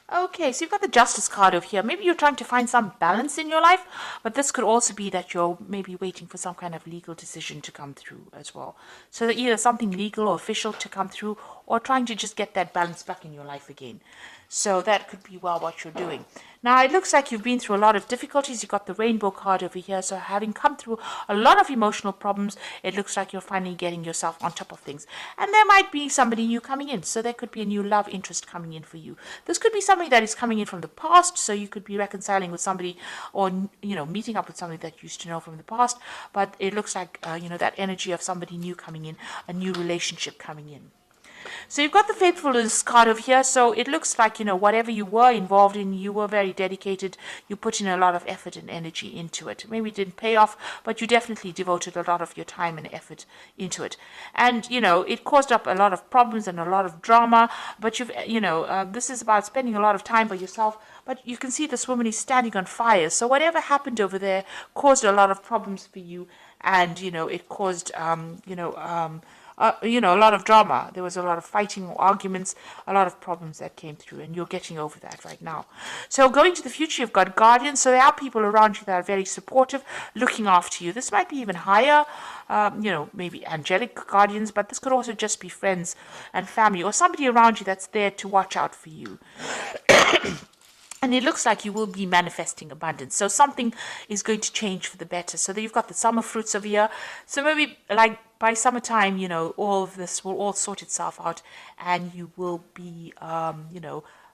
Okay, so you've got the Justice card over here. Maybe you're trying to find some balance in your life, but this could also be that you're maybe waiting for some kind of legal decision to come through as well. So either something legal or official to come through, or trying to just get that balance back in your life again. So that could be well what you're doing. Now it looks like you've been through a lot of difficulties. You've got the rainbow card over here. So having come through a lot of emotional problems, it looks like you're finally getting yourself on top of things. And there might be somebody new coming in. So there could be a new love interest coming in for you. This could be somebody that is coming in from the past. So you could be reconciling with somebody, or, meeting up with somebody that you used to know from the past. But it looks like, that energy of somebody new coming in, a new relationship coming in. So you've got the faithfulness card over here. So it looks like, whatever you were involved in, you were very dedicated. You put in a lot of effort and energy into it. Maybe it didn't pay off, but you definitely devoted a lot of your time and effort into it. And, it caused up a lot of problems and a lot of drama. But this is about spending a lot of time by yourself. But you can see this woman is standing on fire. So whatever happened over there caused a lot of problems for you. And, it caused, a lot of drama. There was a lot of fighting, arguments, a lot of problems that came through, and you're getting over that right now. So going to the future, you've got guardians. So there are people around you that are very supportive, looking after you. This might be even higher, maybe angelic guardians, but this could also just be friends and family, or somebody around you that's there to watch out for you. And it looks like you will be manifesting abundance. So something is going to change for the better. So you've got the summer fruits over here. So maybe like by summertime, all of this will all sort itself out, and you will be,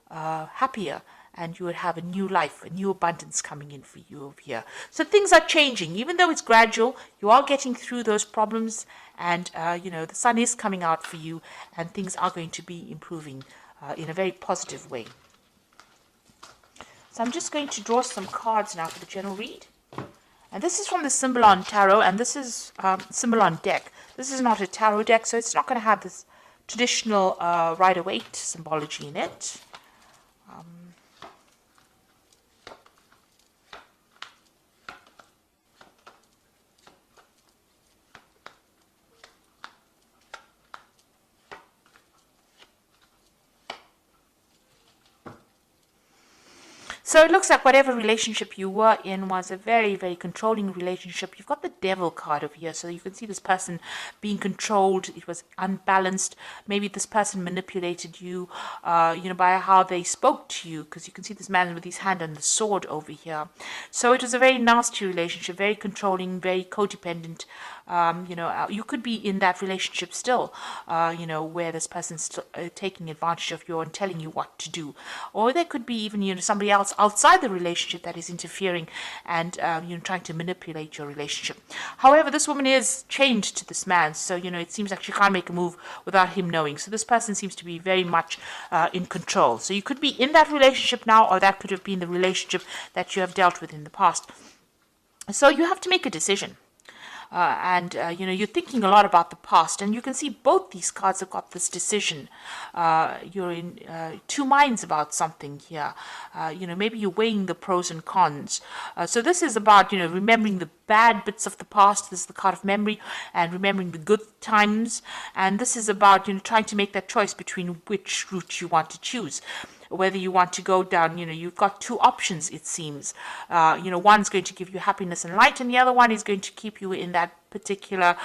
happier, and you will have a new life, a new abundance coming in for you over here. So things are changing. Even though it's gradual, you are getting through those problems, and, the sun is coming out for you, and things are going to be improving in a very positive way. So I'm just going to draw some cards now for the general read. And this is from the Symbolon Tarot, and this is Symbolon deck. This is not a tarot deck, so it's not going to have this traditional Rider-Waite symbology in it. So it looks like whatever relationship you were in was a very, very controlling relationship. You've got the Devil card over here, so you can see this person being controlled. It was unbalanced. Maybe this person manipulated you, by how they spoke to you, because you can see this man with his hand on the sword over here. So it was a very nasty relationship, very controlling, very codependent. You could be in that relationship still, where this person's still, taking advantage of you and telling you what to do. Or there could be even, somebody else outside the relationship that is interfering and, trying to manipulate your relationship. However, this woman is chained to this man, so, it seems like she can't make a move without him knowing. So this person seems to be very much in control. So you could be in that relationship now, or that could have been the relationship that you have dealt with in the past. So you have to make a decision. You're thinking a lot about the past, and you can see both these cards have got this decision. You're in two minds about something here. Maybe you're weighing the pros and cons. So this is about, remembering the bad bits of the past. This is the card of memory, and remembering the good times. And this is about, trying to make that choice between which route you want to choose. Whether you want to go down, you've got two options, it seems. One's going to give you happiness and light, and the other one is going to keep you in that particular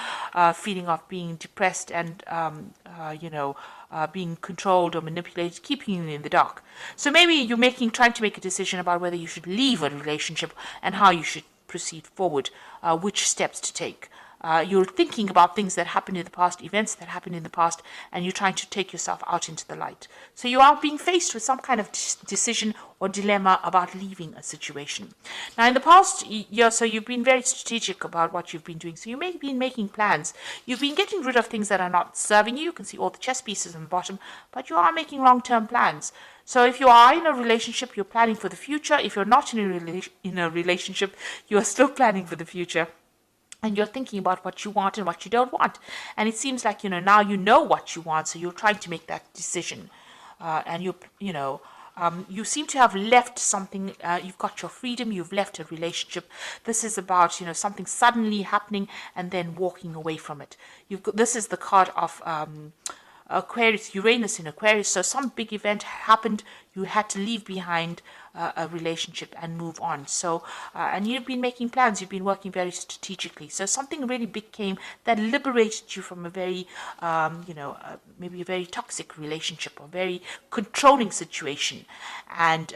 feeling of being depressed and, being controlled or manipulated, keeping you in the dark. So maybe you're trying to make a decision about whether you should leave a relationship and how you should proceed forward, which steps to take. You're thinking about things that happened in the past, events that happened in the past, and you're trying to take yourself out into the light. So you are being faced with some kind of decision or dilemma about leaving a situation. Now, in the past year, so you've been very strategic about what you've been doing. So you may have been making plans. You've been getting rid of things that are not serving you. You can see all the chess pieces on the bottom, but you are making long-term plans. So if you are in a relationship, you're planning for the future. If you're not in a relationship, you are still planning for the future. And you're thinking about what you want and what you don't want. And it seems like, now you know what you want, so you're trying to make that decision. You seem to have left something. You've got your freedom, you've left a relationship. This is about, something suddenly happening and then walking away from it. This is the card of Aquarius, Uranus in Aquarius. So some big event happened, you had to leave behind a relationship and move on. So, and you've been making plans, you've been working very strategically. So something really big came that liberated you from a very, maybe a very toxic relationship or very controlling situation, and,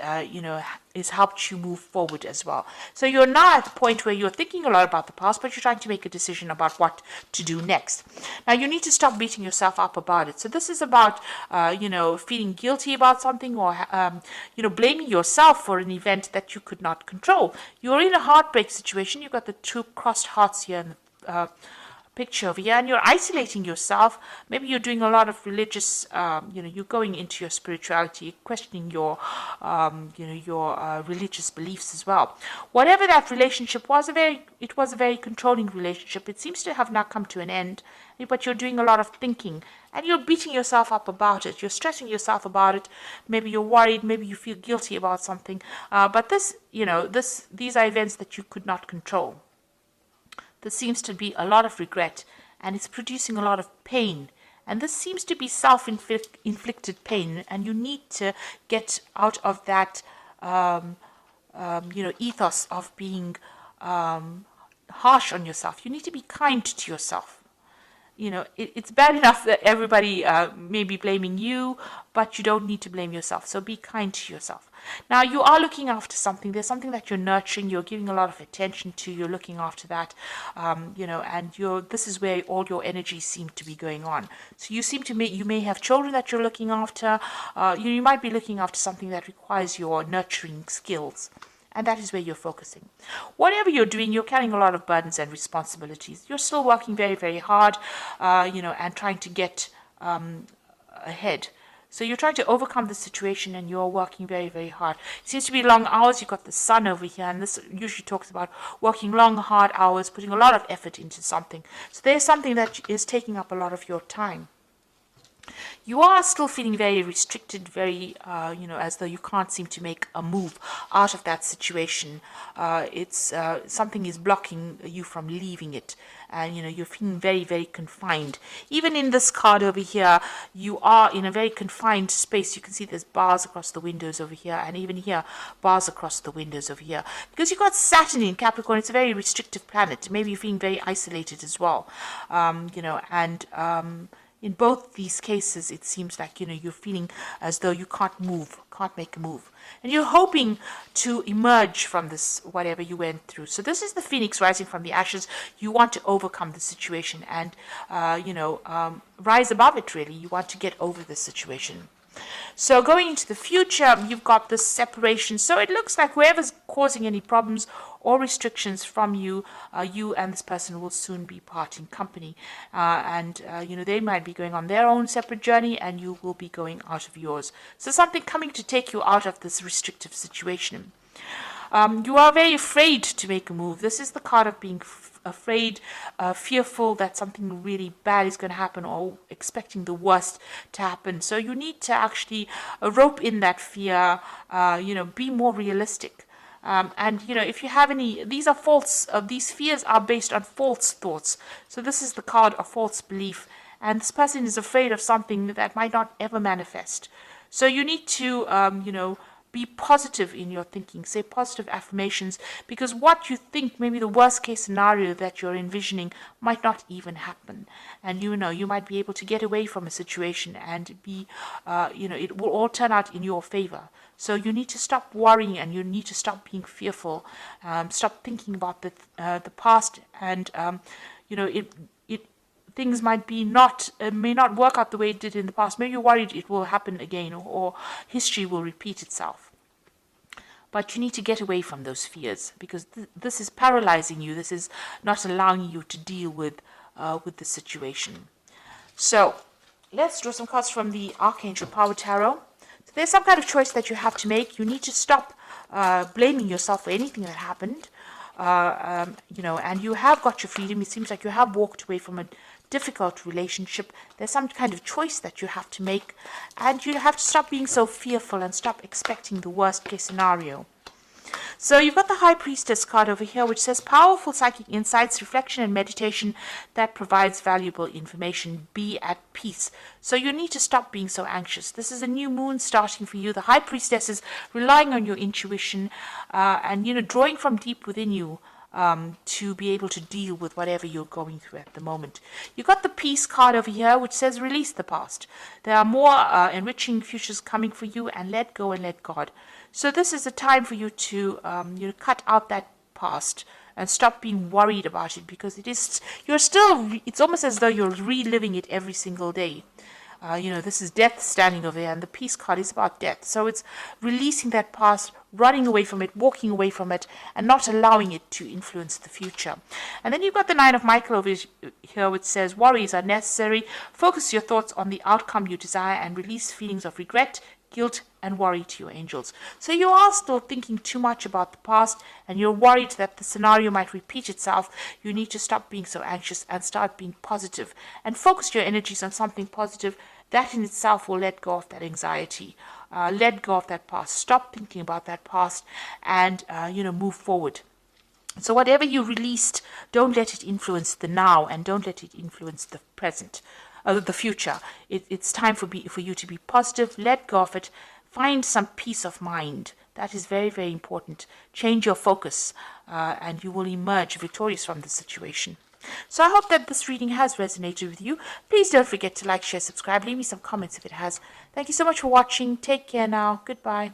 it's helped you move forward as well. So you're now at the point where you're thinking a lot about the past, but you're trying to make a decision about what to do next. Now you need to stop beating yourself up about it. So this is about, feeling guilty about something, or, blaming yourself for an event that you could not control. You're in a heartbreak situation. You've got the two crossed hearts here in the picture over here, and you're isolating yourself. Maybe you're doing a lot of religious, you're going into your spirituality, questioning your, religious beliefs as well. Whatever that relationship was, it was a very controlling relationship. It seems to have now come to an end, but you're doing a lot of thinking, and you're beating yourself up about it. You're stressing yourself about it. Maybe you're worried. Maybe you feel guilty about something. But these are events that you could not control. There seems to be a lot of regret, and it's producing a lot of pain. And this seems to be self-inflicted pain, and you need to get out of that, ethos of being harsh on yourself. You need to be kind to yourself. It's bad enough that everybody may be blaming you, but you don't need to blame yourself. So be kind to yourself. Now, you are looking after something. There's something that you're nurturing. You're giving a lot of attention to. You're looking after that, and this is where all your energies seem to be going on. So you may have children that you're looking after. You might be looking after something that requires your nurturing skills. And that is where you're focusing. Whatever you're doing, you're carrying a lot of burdens and responsibilities. You're still working very, very hard, and trying to get ahead. So you're trying to overcome the situation, and you're working very, very hard. It seems to be long hours. You've got the sun over here, and this usually talks about working long, hard hours, putting a lot of effort into something. So there's something that is taking up a lot of your time. You are still feeling very restricted, very, as though you can't seem to make a move out of that situation. Something is blocking you from leaving it. And, you're feeling very, very confined. Even in this card over here, you are in a very confined space. You can see there's bars across the windows over here. And even here, bars across the windows over here. Because you've got Saturn in Capricorn. It's a very restrictive planet. Maybe you're feeling very isolated as well. In both these cases, it seems like, you're feeling as though you can't make a move. And you're hoping to emerge from this, whatever you went through. So this is the phoenix rising from the ashes. You want to overcome the situation and, rise above it, really. You want to get over this situation. So going into the future, you've got this separation. So it looks like whoever's causing any problems or restrictions from you, you and this person will soon be parting company. They might be going on their own separate journey, and you will be going out of yours. So something coming to take you out of this restrictive situation. You are very afraid to make a move. This is the card of being afraid, fearful that something really bad is going to happen, or expecting the worst to happen. So you need to actually rope in that fear, be more realistic. If you have any, these are false, these fears are based on false thoughts. So this is the card of false belief. And this person is afraid of something that might not ever manifest. So you need to, be positive in your thinking, say positive affirmations, because what you think, maybe the worst case scenario that you're envisioning, might not even happen. And you might be able to get away from a situation and be, it will all turn out in your favor. So you need to stop worrying, and you need to stop being fearful, stop thinking about the past, and, things may not work out the way it did in the past. Maybe you're worried it will happen again, or history will repeat itself. But you need to get away from those fears, because this is paralyzing you. This is not allowing you to deal with the situation. So let's draw some cards from the Archangel Power Tarot. So there's some kind of choice that you have to make. You need to stop blaming yourself for anything that happened. And you have got your freedom. It seems like you have walked away from a difficult relationship. There's some kind of choice that you have to make, and you have to stop being so fearful and stop expecting the worst case scenario. So you've got the High Priestess card over here, which says powerful psychic insights, reflection, and meditation that provides valuable information. Be at peace. So you need to stop being so anxious. This is a new moon starting for you. The High Priestess is relying on your intuition and, drawing from deep within you to be able to deal with whatever you're going through at the moment. You've got the Peace card over here, which says release the past. There are more enriching futures coming for you, and let go and let God. So this is a time for you to cut out that past and stop being worried about it, because it's almost as though you're reliving it every single day. This is death standing over there, and the Peace card is about death. So it's releasing that past, running away from it, walking away from it, and not allowing it to influence the future. And then you've got the Nine of Michael over here, which says worries are necessary. Focus your thoughts on the outcome you desire and release feelings of regret, guilt, and worry to your angels. So you are still thinking too much about the past, and you're worried that the scenario might repeat itself. You need to stop being so anxious and start being positive, and focus your energies on something positive. That in itself will let go of that anxiety, let go of that past. Stop thinking about that past, and move forward. So whatever you released, don't let it influence the now, and don't let it influence the present. The future. It's time for you to be positive. Let go of it. Find some peace of mind. That is very, very important. Change your focus, and you will emerge victorious from the situation. So I hope that this reading has resonated with you. Please don't forget to like, share, subscribe. Leave me some comments if it has. Thank you so much for watching. Take care now. Goodbye.